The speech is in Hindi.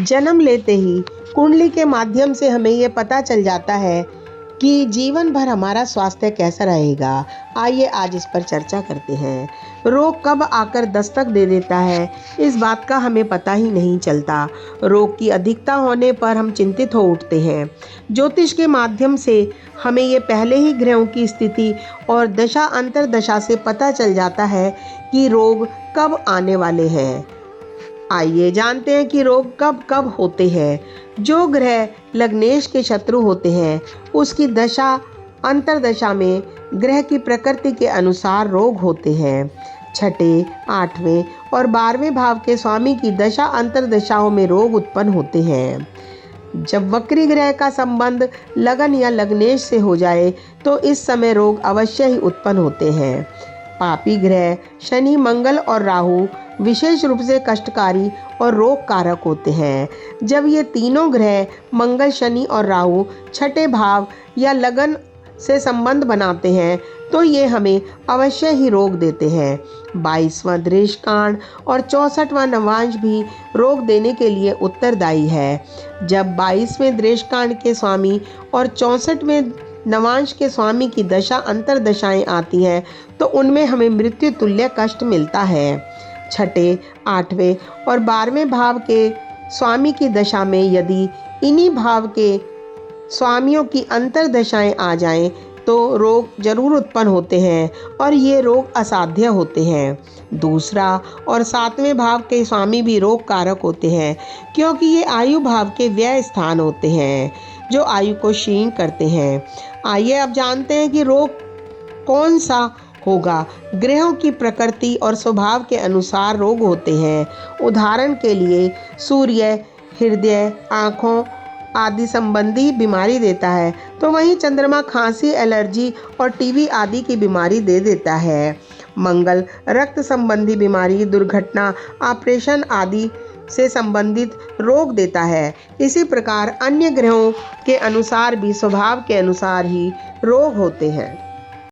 जन्म लेते ही कुंडली के माध्यम से हमें ये पता चल जाता है कि जीवन भर हमारा स्वास्थ्य कैसा रहेगा। आइए आज इस पर चर्चा करते हैं। रोग कब आकर दस्तक दे देता है, इस बात का हमें पता ही नहीं चलता। रोग की अधिकता होने पर हम चिंतित हो उठते हैं। ज्योतिष के माध्यम से हमें ये पहले ही ग्रहों की स्थिति और दशा अंतरदशा से पता चल जाता है कि रोग कब आने वाले हैं। आइए जानते हैं कि रोग कब कब होते हैं। जो ग्रह लग्नेश के शत्रु होते हैं उसकी दशा अंतरदशा में ग्रह की प्रकृति के अनुसार रोग होते हैं। छठे, 8वें और 12वें भाव के स्वामी की दशा अंतरदशाओं में रोग उत्पन्न होते हैं। जब वक्री ग्रह का संबंध लगन या लग्नेश से हो जाए तो इस समय रोग अवश्य ही उत्पन्न होते हैं। पापी ग्रह शनि, मंगल और राहु विशेष रूप से कष्टकारी और रोग कारक होते हैं। जब ये तीनों ग्रह मंगल, शनि और राहु छठे भाव या लगन से संबंध बनाते हैं तो ये हमें अवश्य ही रोग देते हैं। 22वां दृष्टिकांड और 64वां नवांश भी रोग देने के लिए उत्तरदायी है। जब 22वें दृष्टिकांड के स्वामी और 64वें नवांश के स्वामी की दशा अंतरदशाएं आती हैं तो उनमें हमें मृत्यु तुल्य कष्ट मिलता है। छठे, 8वें और 12वें भाव के स्वामी की दशा में यदि इन्हीं भाव के स्वामियों की अंतरदशाएं आ जाएं तो रोग जरूर उत्पन्न होते हैं और ये रोग असाध्य होते हैं। दूसरा और 7वें भाव के स्वामी भी रोग कारक होते हैं क्योंकि ये आयु भाव के व्यय स्थान होते हैं जो आयु को क्षीण करते हैं। आइए अब जानते हैं कि रोग कौन सा होगा। ग्रहों की प्रकृति और स्वभाव के अनुसार रोग होते हैं। उदाहरण के लिए सूर्य हृदय, आँखों आदि संबंधी बीमारी देता है तो वहीं चंद्रमा खांसी, एलर्जी और टीबी आदि की बीमारी दे देता है। मंगल रक्त संबंधी बीमारी, दुर्घटना, ऑपरेशन आदि से संबंधित रोग देता है। इसी प्रकार अन्य ग्रहों के अनुसार भी स्वभाव के अनुसार ही रोग होते हैं।